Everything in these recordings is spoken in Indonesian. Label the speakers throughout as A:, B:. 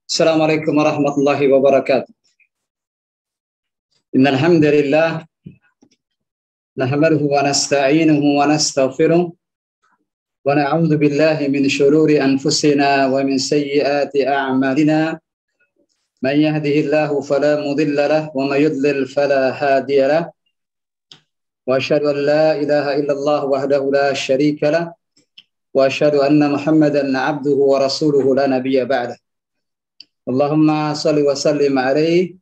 A: Assalamualaikum warahmatullahi wabarakatuh. Innal hamdalillah nahmaduhu wa nasta'inuhu wa nastaghfiruh wa na'udzu billahi min shururi anfusina wa min sayyiati a'malina. Man yahdihillahu fala mudilla lahu wa may yudlil fala hadiya lahu. Wa asyhadu an la ilaha illallah wahdahu la syarika lahu wa asyhadu anna Muhammadan 'abduhu wa rasuluhu la nabiyya ba'dah. Allahumma salli wa sallim alaihi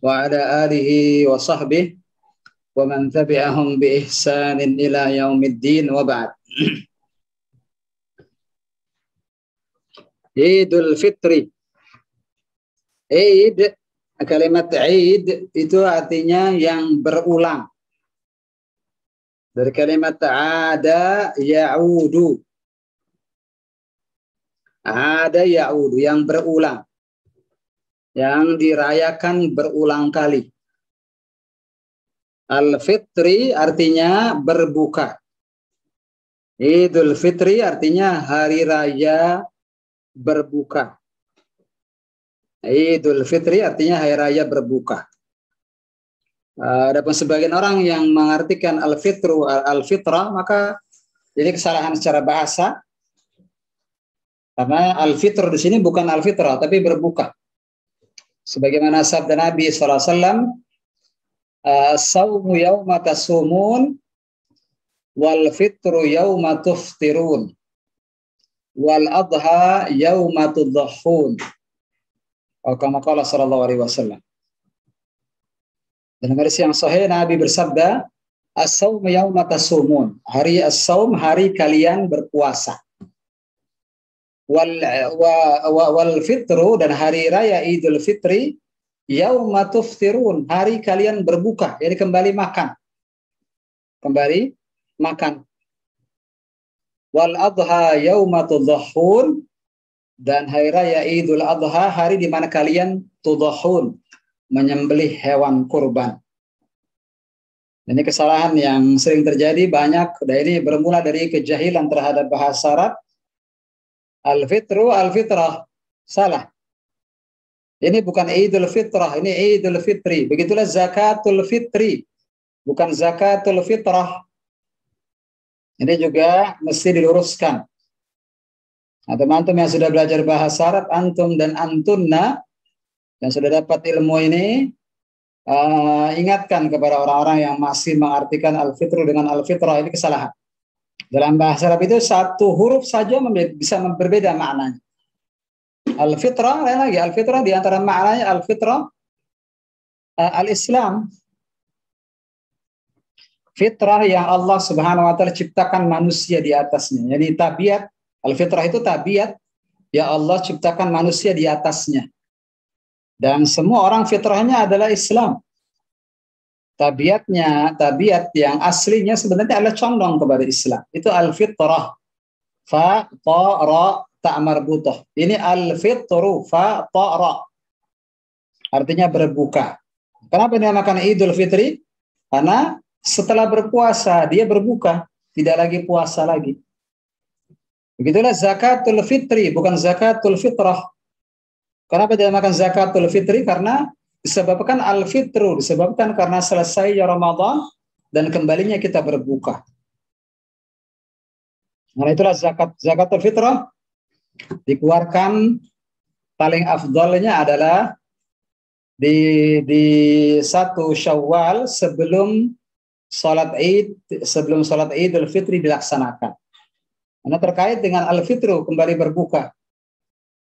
A: wa ala alihi wa sahbihi wa man tabi'ahum bi ihsanin ila yaumiddin wa ba'd. Idul Fitri. Eid, kalimat Eid itu artinya yang berulang. Dari kalimat ada ya'udu. Ada ya'udu, yang berulang. Yang dirayakan berulang kali. Al-Fitri artinya berbuka. Idul Fitri artinya hari raya berbuka. Idul Fitri artinya hari raya berbuka. Adapun sebagian orang yang mengartikan al-fitru al-fitrah, maka ini kesalahan secara bahasa. Karena al-fitr di sini bukan al-fitrah tapi berbuka. Sebagaimana sabda Nabi SAW, "As-sawmu yawma tasumun, wal fitru yawma tuftirun, wal adha yawma tudhahun." Atau kama qala sallallahu alaihi wasallam. Dalam hadis yang sahih Nabi bersabda, "As-sawmu yawma tasumun." Hari as-sawm, hari kalian berpuasa. Wal fitru, dan hari raya Idul Fitri, yauma tuftirun, hari kalian berbuka, jadi kembali makan. Kembali makan. Wal adha yauma tudhahun, dan hari raya Idul Adha, hari di mana kalian tudhahun, menyembelih hewan kurban. Ini kesalahan yang sering terjadi banyak, dan ini bermula dari kejahilan terhadap bahasa Arab. Al-fitru, al-fitrah. Salah. Ini bukan Idul Fitrah, ini Idul Fitri. Begitulah zakatul fitri, bukan zakatul fitrah. Ini juga mesti diluruskan. Nah, teman-teman yang sudah belajar bahasa Arab, antum dan antunna, yang sudah dapat ilmu ini, ingatkan kepada orang-orang yang masih mengartikan al-fitru dengan al-fitrah, ini kesalahan. Dalam bahasa Arab itu satu huruf saja bisa berbeda maknanya. Al-fitrah, lain lagi. Al-fitrah di antara maknanya al-fitrah al-Islam. Fitrah yang Allah Subhanahu wa taala ciptakan manusia di atasnya. Jadi tabiat, al-fitrah itu tabiat ya Allah ciptakan manusia di atasnya. Dan semua orang fitrahnya adalah Islam. Tabiatnya, tabiat yang aslinya sebenarnya adalah condong kepada Islam. Itu al-fitrah. Fa, ta, ra, ta marbutah. Ini al-fitru, fa, ta, ra. Artinya berbuka. Kenapa dinamakan Idul Fitri? Karena setelah berpuasa, dia berbuka. Tidak lagi puasa lagi. Begitulah zakatul fitri, bukan zakatul fitrah. Kenapa dinamakan zakatul fitri? Karena disebabkan al-fitru, disebabkan karena selesai Ramadan dan kembalinya kita berbuka. Nah, itulah zakatul fitrah dikeluarkan paling afdalnya adalah di 1 Syawal sebelum salat Idul Fitri dilaksanakan. Karena terkait dengan al-fitru, kembali berbuka.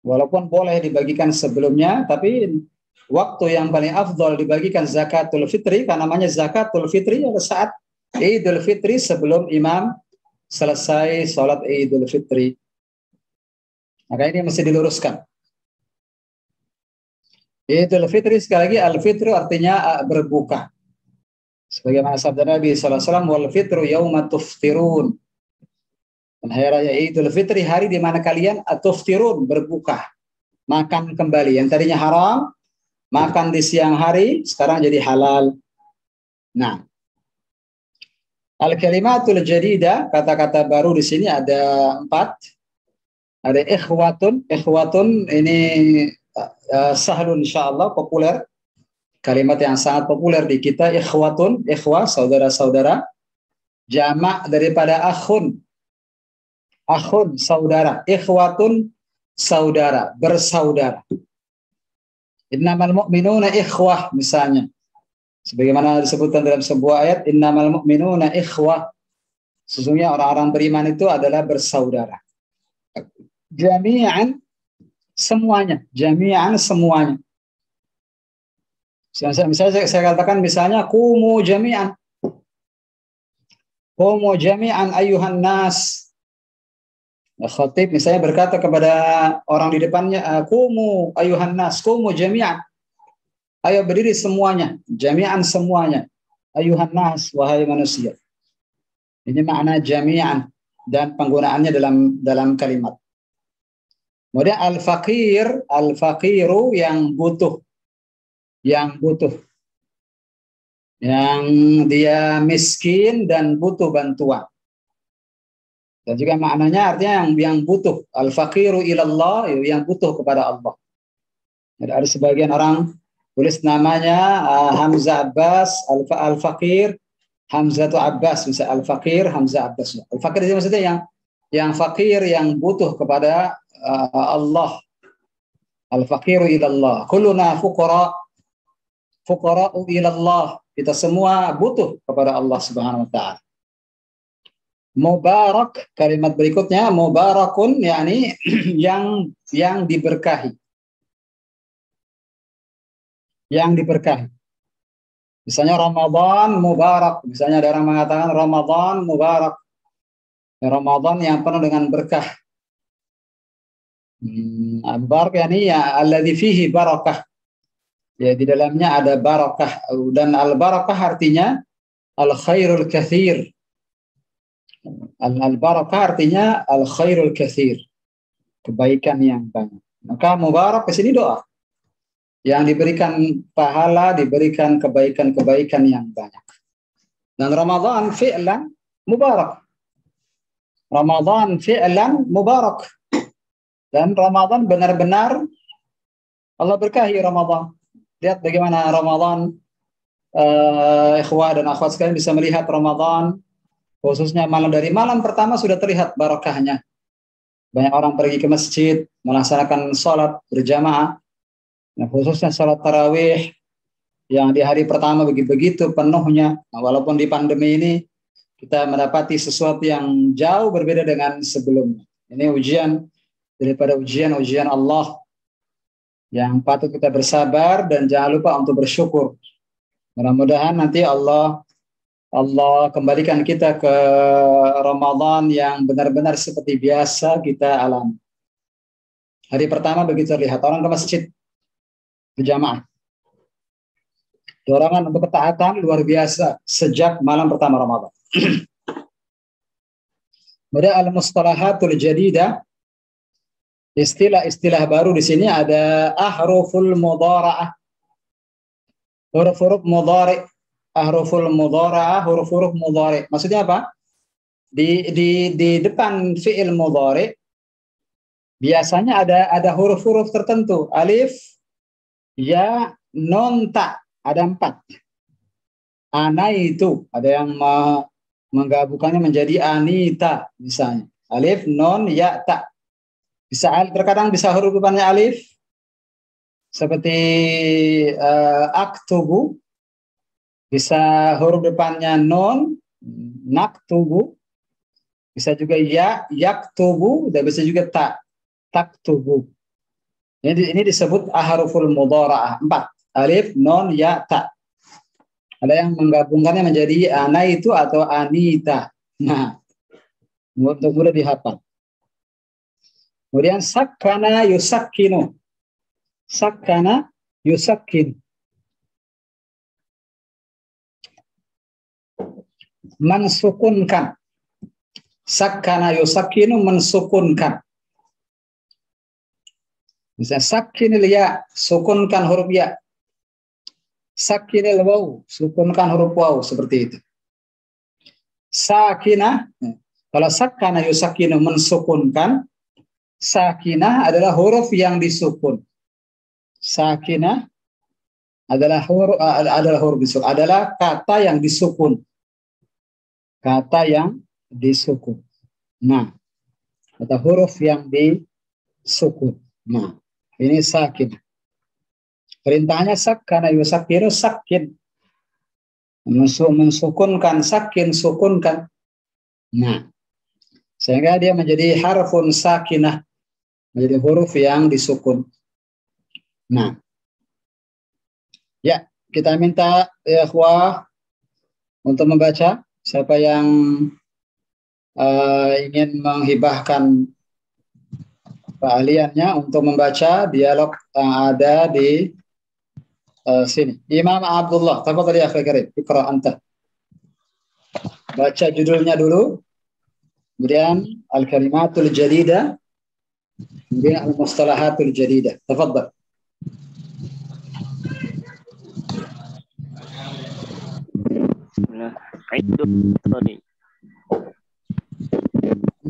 A: Walaupun boleh dibagikan sebelumnya, tapi waktu yang paling afdal dibagikan zakatul fitri, karena namanya zakatul fitri pada saat Idul Fitri sebelum imam selesai sholat Idul Fitri. Maka ini mesti diluruskan. Idul Fitri, sekali lagi, al-fitru artinya berbuka. Sebagaimana sabda Nabi SAW, wal fitru yauma tuftirun. Dan hari raya Idul Fitri, hari di mana kalian tuftirun, berbuka. Makan kembali. Yang tadinya haram, makan di siang hari, sekarang jadi halal. Nah, al-kalimatul jadidah, kata-kata baru di sini ada 4. Ada ikhwatun. Ikhwatun ini sahlun insyaallah, populer. Kalimat yang sangat populer di kita, ikhwatun, ikhwah, saudara-saudara. Jamak daripada akhun. Akhun, saudara. Ikhwatun, saudara, bersaudara. Innamal mu'minuna ikhwah, misalnya. Sebagaimana disebutkan dalam sebuah ayat, innamal mu'minuna ikhwah. Sesungguhnya orang-orang beriman itu adalah bersaudara. Jami'an, semuanya. Jami'an, semuanya. Misalnya saya katakan misalnya qumu jami'an. Qumu jami'an ayyuhan nas. Khatib misalnya berkata kepada orang di depannya, qumu ayyuhan nas, qumu jami'an. Ayo berdiri semuanya, jami'an semuanya. Ayyuhan nas, wahai manusia. Ini makna jami'an dan penggunaannya dalam kalimat. Kemudian al-faqir, al-faqiru yang butuh. Yang butuh, yang dia miskin dan butuh bantuan. Dan juga maknanya artinya yang butuh, al-faqiru ilallah, yang butuh kepada Allah. Jadi ada sebagian orang tulis namanya Hamzah Abbas, al-faqir Hamzah Abbas, misalnya al-faqir Hamzah Abbas. Al-faqir itu maksudnya yang fakir, yang butuh kepada Allah. Al-faqiru ilallah, kulluna fuqara fuqara'u ilallah, kita semua butuh kepada Allah Subhanahu wa taala. Mubarak, kalimat berikutnya mubarakun, yakni yang diberkahi. Yang diberkahi. Misalnya Ramadan mubarak, misalnya ada orang mengatakan Ramadan mubarak. Ramadan yang penuh dengan berkah. Mubarak yakni ya alladzi fihi barakah. Ya, di dalamnya ada barakah, dan al-barakah artinya al-khairul katsir. Al-barakah artinya al-khairul katsir, kebaikan yang banyak. Maka mubarak di sini doa. Yang diberikan pahala, diberikan kebaikan-kebaikan yang banyak. Dan Ramadan fi'lan mubarak. Ramadan fi'lan mubarak. Dan Ramadan benar-benar Allah berkahi Ramadan. Lihat bagaimana Ramadan, ikhwah dan akhwat sekalian bisa melihat Ramadan, khususnya dari malam pertama sudah terlihat barakahnya. Banyak orang pergi ke masjid, melaksanakan sholat berjamaah, nah, khususnya sholat tarawih, yang di hari pertama begitu penuhnya. Nah, walaupun di pandemi ini, kita mendapati sesuatu yang jauh berbeda dengan sebelumnya. Ini ujian daripada ujian Allah, yang patut kita bersabar dan jangan lupa untuk bersyukur. Mudah-mudahan nanti Allah kembalikan kita ke Ramadan yang benar-benar seperti biasa kita alami. Hari pertama begitu terlihat orang ke masjid berjamaah. Dorongan untuk ketaatan luar biasa sejak malam pertama Ramadan. Kemudian al-mustalahatul jadidah, istilah-istilah baru di sini ada ahruful mudhara'ah. Huruf-huruf mudhari', ahruful mudhara'ah, huruf-huruf mudhari'. Maksudnya apa? Di depan fi'il mudhari' biasanya ada huruf-huruf tertentu, alif, ya, nun, ta, ada 4. Ana itu ada yang menggabungkannya menjadi anita misalnya. Alif, nun, ya, ta. Bisa terkadang bisa huruf depannya alif seperti aktubu, bisa huruf depannya nun, naktubu, bisa juga ya, yaktubu, dan bisa juga ta, taktubu. Ini disebut ahruful mudhara'ah, 4. Alif, nun, ya, ta. Ada yang menggabungkannya menjadi ana itu atau anita. Nah, untuk mudah dihafal. Kemudian sakkana yusakkinu. Sakkana yusakkin. Mensukunkan. Sakkana yusakkinu, mensukunkan. Misalnya sakkinil ya, sukunkan huruf ya. Sakkinil waw, sukunkan huruf waw, seperti itu. Sakinah, kalau sakkana yusakkinu, mensukunkan. Sakinah adalah huruf yang disukun. sakinah adalah huruf disukun, adalah kata yang disukun. Kata yang disukun. Nah, kata huruf yang disukun. Nah, ini sakinah. Perintahnya sakkana yusakiru sakin. Mensukunkan sakin, sukunkan. Nah, sehingga dia menjadi harfun sakinah, menjadi huruf yang disukun. Nah, ya, kita minta ya ikhwah untuk membaca. Siapa yang ingin menghibahkan keahliannya untuk membaca dialog yang ada di sini. Imam Abdullah, tafadhal ya akhi karim, iqra anta. Baca judulnya dulu, kemudian al-kalimatul jadidah, kemudian al-mustalahatul jadidah. Tafadhal.
B: Idul Fitri.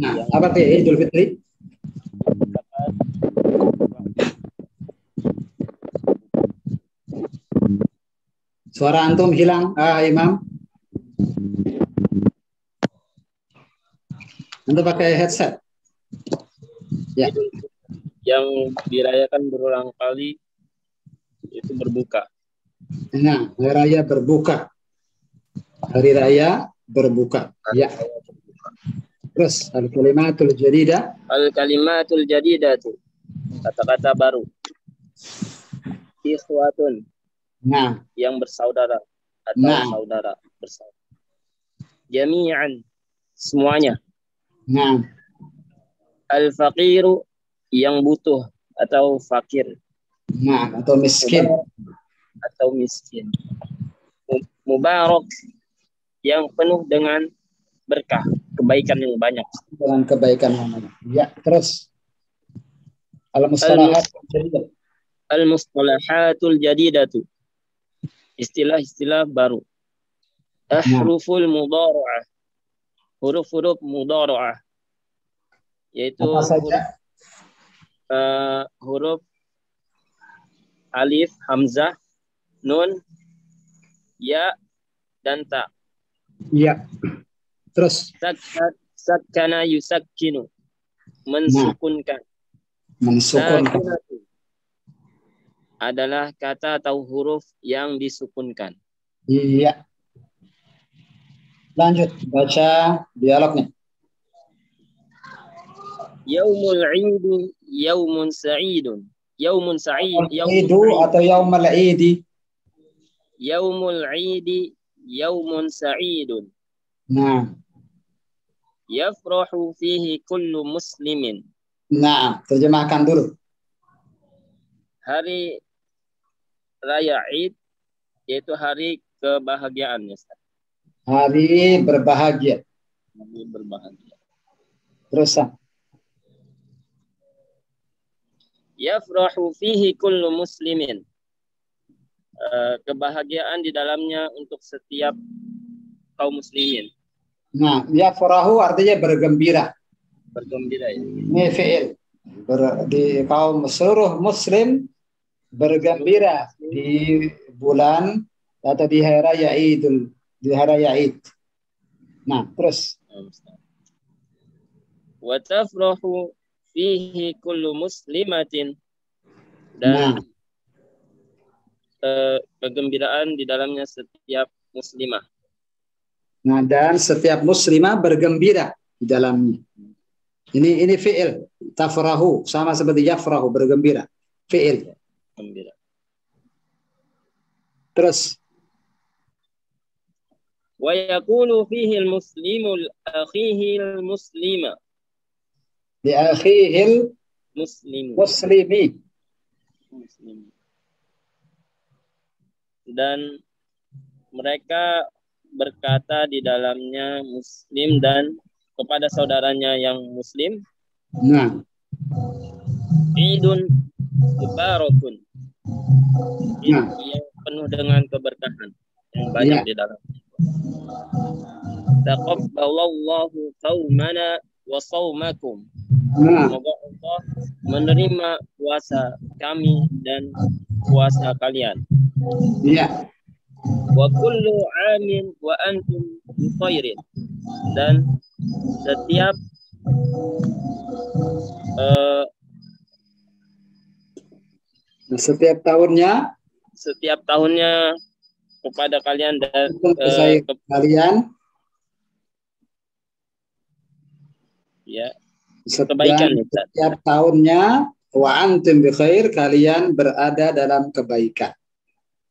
A: Nah, apa itu Idul Fitri? Suara antum hilang, Imam. Antum pakai headset. Ya.
B: Yang dirayakan berulang kali itu berbuka.
A: Nah, hari raya berbuka. Hari raya berbuka. Ya. Terus al-kalimatul jadidah.
B: Al-kalimatul jadidah itu kata-kata baru. Ikhwatun.
A: Nah,
B: yang bersaudara atau saudara bersaudara. Jami'an, semuanya.
A: Nah.
B: Al-faqiru, yang butuh atau fakir.
A: Nah, atau miskin.
B: Atau miskin. Mubarak, yang penuh dengan berkah, kebaikan yang banyak.
A: Dengan kebaikan yang banyak. Ya, terus. Al-mustalahatul jadidah.
B: Al-mustalahatul jadidatu. Istilah-istilah baru. Ahruful mudhara'ah. Huruf-huruf mudhara'ah. Yaitu
A: apa saja?
B: Huruf alif, hamzah, nun, ya, dan ta.
A: Iya. Terus.
B: Sakkana yusakkinu. Mensukunkan.
A: Mensukunkan.
B: Adalah kata atau huruf yang disukunkan.
A: Iya. Lanjut baca dialognya.
B: Yaumul 'Idi yaumun sa'idun. Yaumun sa'id.
A: Idu atau yaumul 'Idi?
B: Yaumul 'Idi yaumun sa'idun.
A: Nah.
B: Yafrahu fihi kullu muslimin.
A: Nah, terjemahkan dulu.
B: Hari Raya Id yaitu hari kebahagiaan, ya Ustaz.
A: Hari berbahagia.
B: Hari berbahagia.
A: Terus.
B: Yafrahu fihi kullu muslimin. Kebahagiaan di dalamnya untuk setiap kaum muslimin. Nah,
A: yafrahu artinya bergembira.
B: Bergembira ya.
A: Ini fi'il. Di kaum seluruh muslim bergembira di bulan atau di hari raya Idul, di hari raya Id. Nah, terus.
B: Wa tafrahu fihi kullu muslimatin, dan kegembiraan di dalamnya setiap muslimah.
A: Nah, dan setiap muslimah bergembira di dalamnya. Ini fi'il. Tafrahu sama seperti yafrahu, bergembira. Fi'il.
B: Gembira.
A: Terus.
B: Wa yaqulu fihi al-muslimu akhihi al-muslima.
A: Li akhihil muslimi.
B: Dan mereka berkata di dalamnya muslim dan kepada saudaranya yang muslim.
A: Nah.
B: Idun mubarakun. Yang penuh dengan keberkahan yang banyak di dalamnya. Taqabbalallahu qaumana wa shaumakum. Semoga Allah menerima puasa kami dan puasa kalian.
A: Iya.
B: Wa kullu amin wa antum bi khairin. Dan setiap
A: setiap tahunnya
B: kepada kalian dan
A: kalian
B: ya
A: kebaikan. Setiap tahunnya wa antum bi khair, kalian berada dalam kebaikan.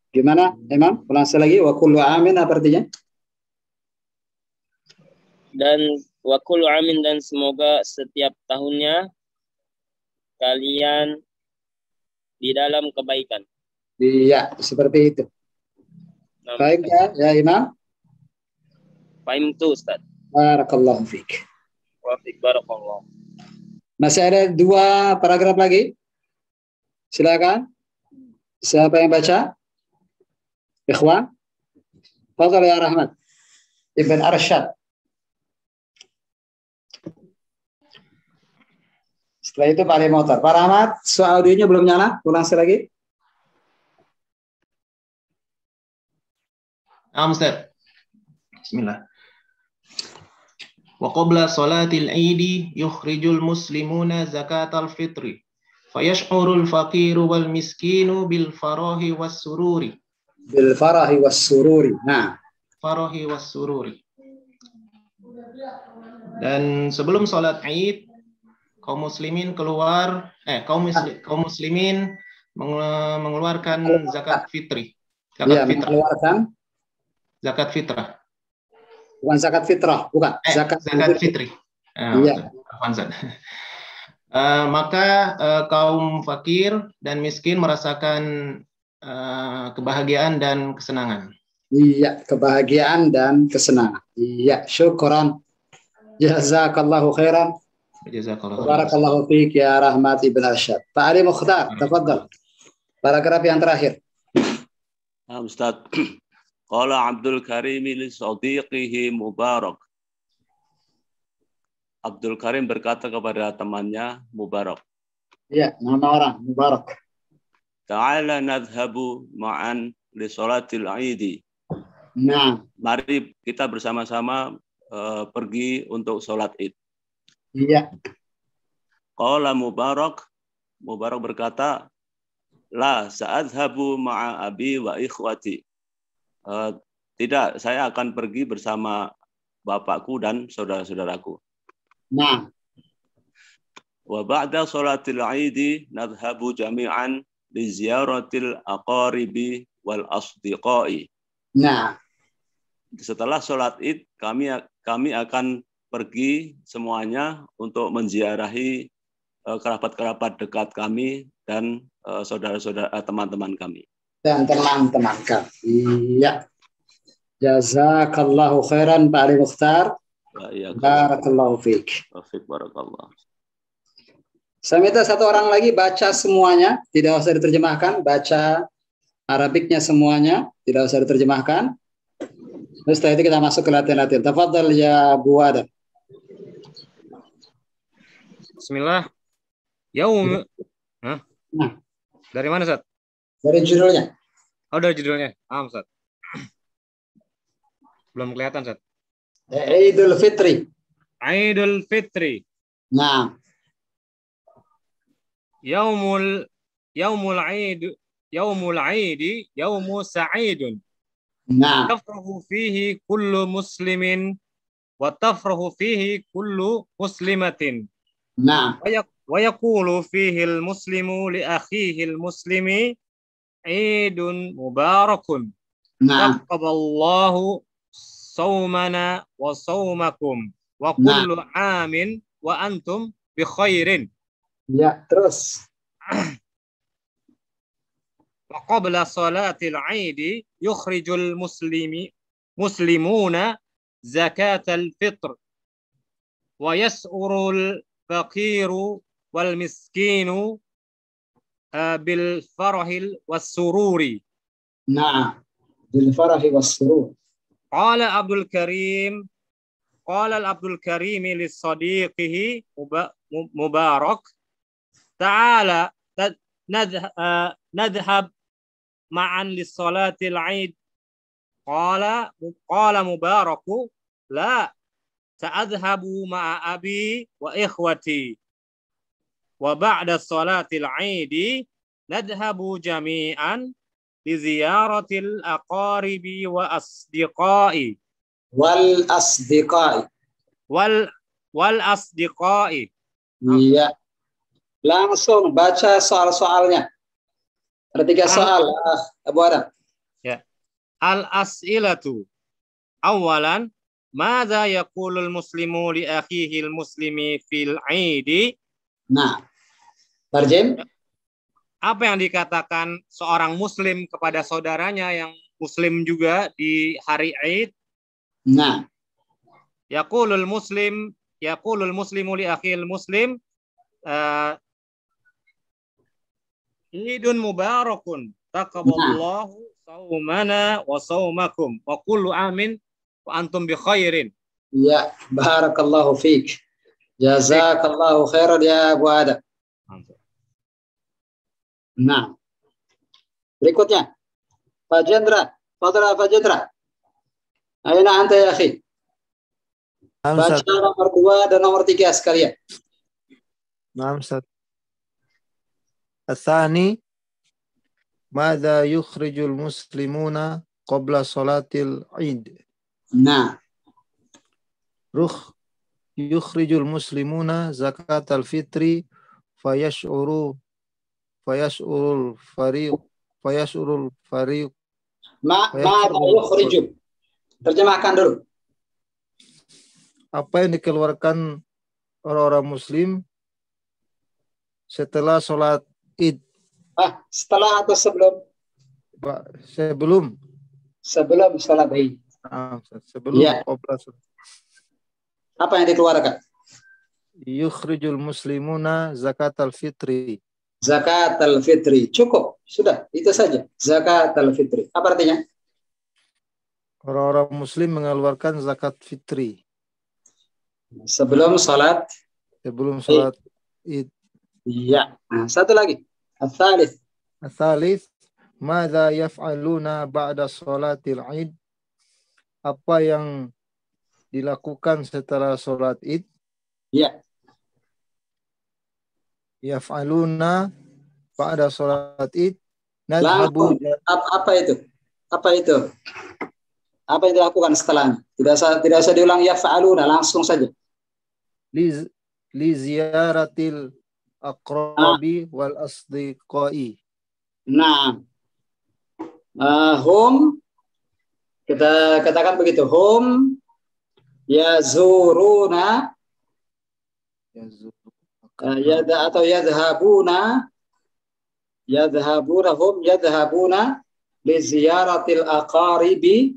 A: Gimana, Imam? Ulang lagi, wa kullu amin apa artinya?
B: Dan wa kullu amin, dan semoga setiap tahunnya kalian di dalam kebaikan.
A: Iya, seperti itu. Baik ya, Imam?
B: Fahim tu, Ustaz.
A: Barakallahu fiik.
B: Wa fiik barakallahu.
A: Masih ada 2 paragraf lagi. Silakan. Siapa yang baca? Ikhwan. Fadhal ya Rahmat. Ibn Arsyad. Setelah itu Pak Ali Motor. Pak Rahmat, soal audionya belum nyala. Ulang lagi.
C: Ustaz. Bismillah. Wa qabla salatil Eid yukhrijul muslimuna zakatal fitri fayash'urul faqiru wal miskinu bil farahi was sururi.
A: Bil farahi was sururi. Nah,
C: farahi was sururi. Dan sebelum salat Id, kaum muslimin mengeluarkan zakat fitri.
A: Mengeluarkan
C: zakat fitrah.
A: Bukan zakat fitrah, bukan.
C: Zakat fitri. Iya. Maka kaum fakir dan miskin merasakan kebahagiaan dan kesenangan.
A: Iya, kebahagiaan dan kesenangan. Iya, syukran. Jazakallahu khairan.
C: Jazakallahu khairan.
A: Barakallahu fiik ya Rahmat Ibn Arsyad. Pak Ali Mukhtar, tafadhal. Paragraf yang terakhir.
D: Ustaz. Qala Abdul Karim li sadiqihi Mubarak. Abdul Karim berkata kepada temannya Mubarak.
A: Iya, nama orang Mubarak.
D: Ta'ala nadhhabu ma'an li salatil Eid.
A: Nah,
D: mari kita bersama-sama pergi untuk salat Id.
A: Iya.
D: Qala Mubarak berkata, la sa'adhabu ma'a abi wa ikhwati. Tidak, saya akan pergi bersama bapakku dan saudara-saudaraku.
A: Nah.
D: Wa ba'da salatil Eid nadhhabu jami'an li ziyaratil aqaribi wal asdiqai.
A: Nah.
D: Setelah salat Id kami akan pergi semuanya untuk menziarahi kerabat-kerabat dekat kami dan saudara-saudara teman-teman kami.
A: Dan teman-teman kami. Iya. Jazakallahu khairan Pak Ali Mukhtar. Barakallahu fiik.
D: Barakallahu.
A: Saya minta 1 orang lagi baca semuanya, tidak usah diterjemahkan, baca Arabiknya semuanya, tidak usah diterjemahkan. Terus setelah itu kita masuk ke latihan-latihan. Tafadhal ya Bu Adam.
E: Bismillah. Yaum. Hah?
A: Nah.
E: Dari mana, Ustaz?
A: Dari judulnya.
E: Oh, dari judulnya. Ustaz. Belum kelihatan, Ustaz.
A: Idul Fitri.
E: Idul Fitri.
A: Nah.
E: Yaumul Eid yaumu sa'idun.
A: Nah.
E: Tafrahu fihi kullu muslimin wa tafrahu fihi kullu muslimatin.
A: Nah.
E: Wa yaqulu fihi al-muslimu li akhihi al-muslimi Idun mubarakun.
A: Nah.
E: Taqabbalallahu saumana wa saumakum wa kullu amin wa antum bi khairin.
A: Ya, terus.
E: Wa qabla salatil Eid yukhrijul muslimuna zakatal fitr wa yas'urul faqiru wal miskinu bil farahil was sururi.
A: Nah, bil farahi was surur.
E: Qala Abdul Karim qala Abdul Karim li sadiqihi Mubarak, ta'ala nadhhab ma'an li salatil Eid. Qala Mubaraku, la sa'adhabu ma'a abi wa ikhwati. Wa ba'da salatil Eid nadhhabu jami'an li ziyaratil aqaribi wa asdiqai.
A: Wal asdiqai.
E: Wal asdiqai.
A: Iya. Langsung baca soal-soalnya. Ada 3 soal, Abu Adam.
E: Ya. Al-as'ilatu. Awalan, madza yaqulul muslimu li akhihil muslimi fil 'aidi?
A: Nah, tarjem.
E: Apa yang dikatakan seorang muslim kepada saudaranya yang muslim juga di hari Id?
A: Nah,
E: Yaqulul muslimu li akhihil muslim, Idun mubarakun, taqabbalallahu saumana wa saumakum wa kullu amin wa antum bi khairin.
A: Ya, barakallahu fiik. Jazakallahu khairan ya Abu Adam. Nah, berikutnya Pak Jendra, Fadhil Pak Jendra. Aina anta ya akhi? Baca nomor 2 dan nomor 3 sekalian.
F: Naam, Ustaz. Atsani, madza yukhrijul muslimuna qabla salatil Id?
A: Nah,
F: yukhrijul muslimuna zakatal fitri fayash'urul fariq.
A: Ma'adha yukhriju. Terjemahkan dulu.
F: Apa yang dikeluarkan orang-orang muslim setelah sholat Id?
A: Setelah atau sebelum?
F: Sebelum.
A: Sebelum sholat Id.
F: Sebelum.
A: Ya. Apa yang dikeluarkan?
F: Yukhrijul muslimuna zakatal fitri.
A: Zakatul fitri. Cukup. Sudah. Itu saja. Zakatul fitri. Apa artinya?
F: Orang-orang muslim mengeluarkan zakat fitri.
A: Sebelum sholat.
F: Sebelum sholat Id.
A: Iya. Nah, satu lagi. Al-thalith.
F: Madza yaf'aluna ba'da sholatil Id? Apa yang dilakukan setelah sholat Id?
A: Iya.
F: Yaf'aluna ba'da sholat Id.
A: Langsung. Apa itu? Apa itu? Apa yang dilakukan setelahnya? Tidak usah diulang yaf'aluna, langsung saja. Li
F: ziyaratil aqrabi wal asdiqai.
A: Nah, hum, kita katakan begitu, hum yazuruna atau yadhabuna hum yadhabuna li ziyaratil aqaribi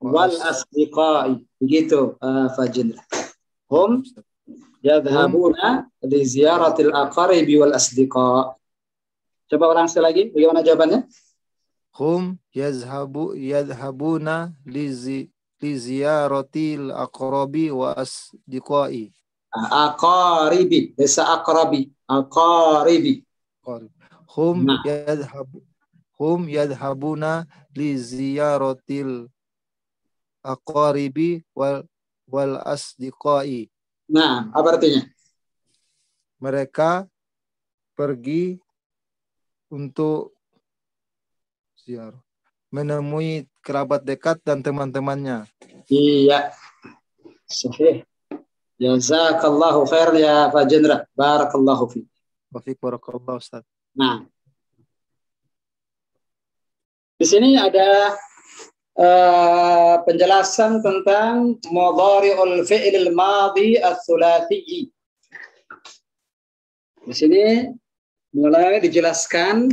A: wal asdiqai. Begitu, Fajr. Hum yadhabuna li ziyaratil aqaribi wal asdiqa. Coba ulang sekali lagi, bagaimana jawabannya?
F: Hum yadhabuna li ziyaratil aqrabi wa asdiqai.
A: Aqaribi, desa aqrabi, aqaribi.
F: Hum yadhabuna li ziyaratil aqaribi wal asdiqai.
A: Nah, apa artinya?
F: Mereka pergi untuk ziarah, menemui kerabat dekat dan teman-temannya.
A: Iya. Sahih. Jazakallahu khair ya Pak Jendra. Barakallahu fiik.
F: Wa fiik barakallahu Ustaz.
A: Nah, di sini ada penjelasan tentang mudhari'ul fi'il al-madhi ats-tsulatsyi. Di sini mulai dijelaskan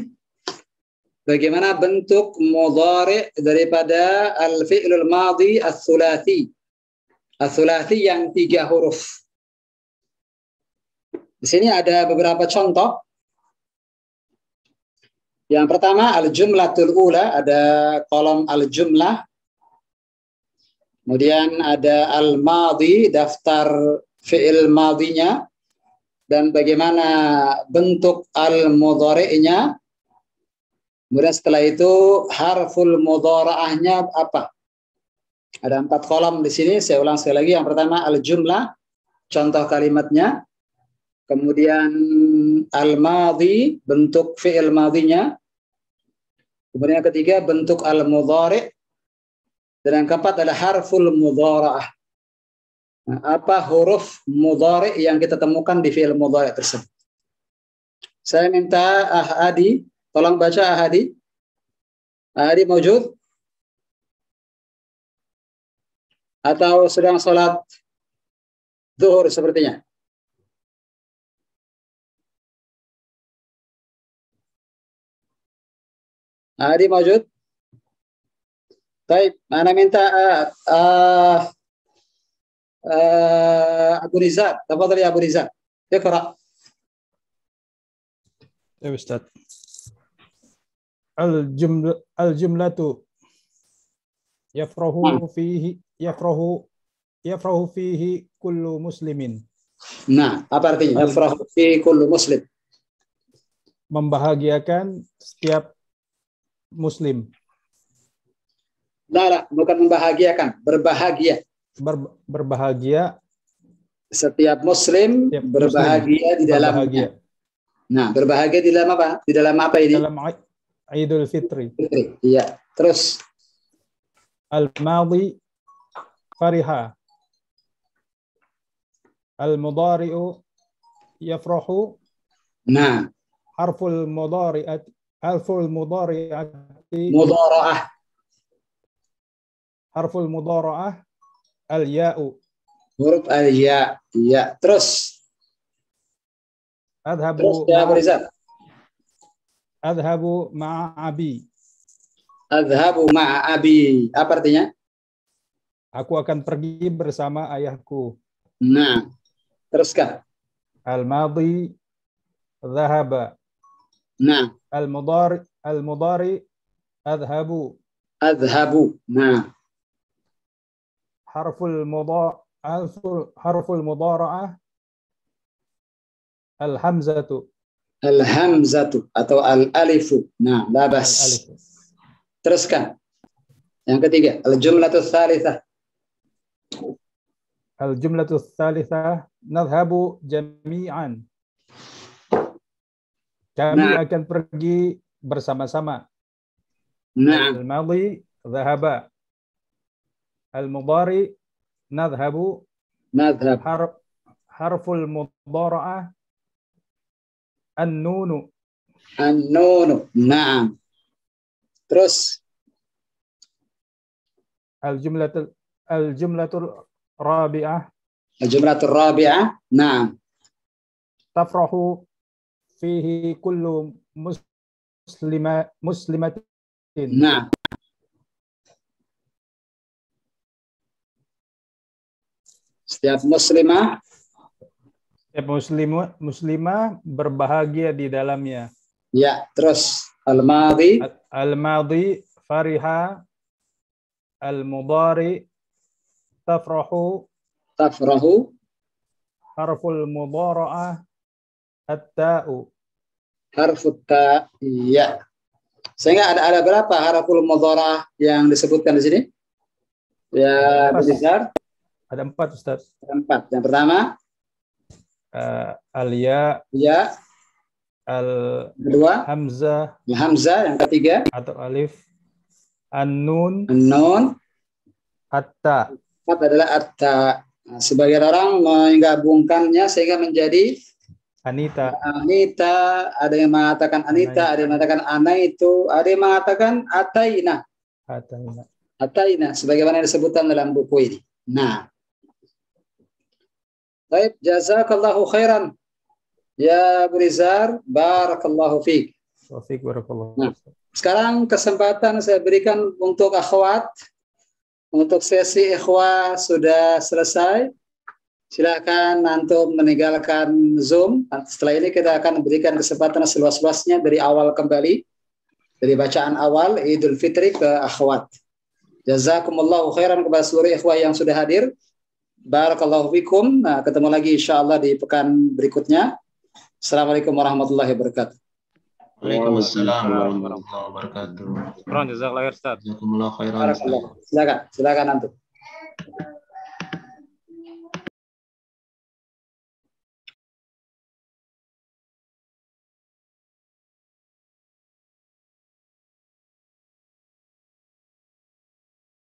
A: bagaimana bentuk mudhari' daripada al-fi'il al-madhi ats-tsulatsyi. Ats-tsulatsyi yang 3 huruf. Di sini ada beberapa contoh. Yang pertama al-jumlatul ula, ada kolom al-jumlah. Kemudian ada al-madhi, daftar fi'il madhinya, dan bagaimana bentuk al-mudhari'nya. Kemudian setelah itu harful mudhara'ahnya apa? Ada 4 kolom di sini, saya ulang sekali lagi. Yang pertama al-jumlah, contoh kalimatnya. Kemudian al-madhi, bentuk fi'il madhinya. Kemudian yang ketiga bentuk al-mudhari'. Dan yang keempat adalah harful mudhara'ah. Nah, apa huruf mudhari' yang kita temukan di fi'il mudhari' tersebut? Saya minta Ahadi, tolong baca Ahadi. Ahadi mawjud? Atau sedang sholat zuhur sepertinya? Ahadi mawjud? Baik, mana minta Abu Rizal. Tafadhal ya Abu Rizal. Iqra.
G: Ya Ustaz. Al-jumlatu yafrahu fihi kullu muslimin.
A: Nah, apa artinya? Yafrahu fi kullu muslim.
G: Membahagiakan setiap muslim.
A: Nah, bukan membahagiakan, berbahagia.
G: Berbahagia.
A: Setiap muslim berbahagia di dalamnya. Nah, berbahagia di dalam apa? Di dalam apa ini?
G: Dalam Idul Fitri.
A: Iya. Terus
G: al-madhi fariha. Al-mudhari'u yafrahu.
A: Nah,
G: harful mudhari'ati
A: mudhara'ah.
G: Harful mudhara'ah al-ya'u.
A: Huruf al-ya. Ya. Terus
G: Adhabu ma'a abi.
A: Adhabu ma'a abi. Apa artinya?
G: Aku akan pergi bersama ayahku.
A: Nah, teruskan.
G: Al-madhi dhahaba.
A: Nah,
G: al-mudhari adhabu.
A: Nah,
G: harful mudhara'ah al-hamzatu.
A: Al-hamzatu atau al-alifu. Nah, labas. Teruskan. Yang ketiga, al-jumlatu tsalitsah.
G: Al-jumlatu tsalitsah nadhhabu jami'an. Kami akan pergi bersama-sama.
A: Nah,
G: Al-madhi dhahaba. Al-mudhari nadhhabu.
A: nadhhab.
G: Harful mudhara'ah an-nunu.
A: An-nunu. Naam. Terus
G: Al-jumlatul rabi'ah.
A: Al-jumlatul rabi'ah. Naam.
G: Tafrahu fihi kullu muslimatin.
A: Nah. Setiap muslimah
G: berbahagia di dalamnya.
A: Ya, terus al-madhi
G: fariha. Al-mudhari tafrahu. Harful mudhara'ah at-ta'u.
A: Harfut ta. Ya. Sehingga ada berapa harful mudhara'ah yang disebutkan di sini? Ya, besar.
G: Ada 4, Ustaz.
A: 4. Yang pertama
G: al-ya.
A: Ya. Kedua
G: hamzah.
A: Hamzah. Yang ketiga
G: atau alif. An-nun. At-ta.
A: 4 adalah at-ta. Nah, sebagian orang menggabungkannya sehingga menjadi
G: Anita.
A: Ada yang mengatakan Anita, ada yang mengatakan Anaitu, ada yang mengatakan Ataina. Sebagaimana disebutkan dalam buku ini. Nah, baik, jazakallahu khairan ya Abu Rizal, barakallahu fiik. Nah, sekarang kesempatan saya berikan untuk akhwat. Untuk sesi ikhwah sudah selesai. Silakan antum meninggalkan Zoom. Setelah ini kita akan berikan kesempatan seluas-luasnya dari awal kembali. Dari bacaan awal Idul Fitri ke akhwat. Jazakumullahu khairan kepada seluruh ikhwah yang sudah hadir. Barakallahu fikum. Nah, ketemu lagi insyaallah di pekan berikutnya. Assalamualaikum warahmatullahi wabarakatuh.
C: Waalaikumsalam warahmatullahi wabarakatuh.
E: Jazakallahu khairan, Ustaz.
C: Jazakumullah khairan.
A: Barakallahu. Silakan antum.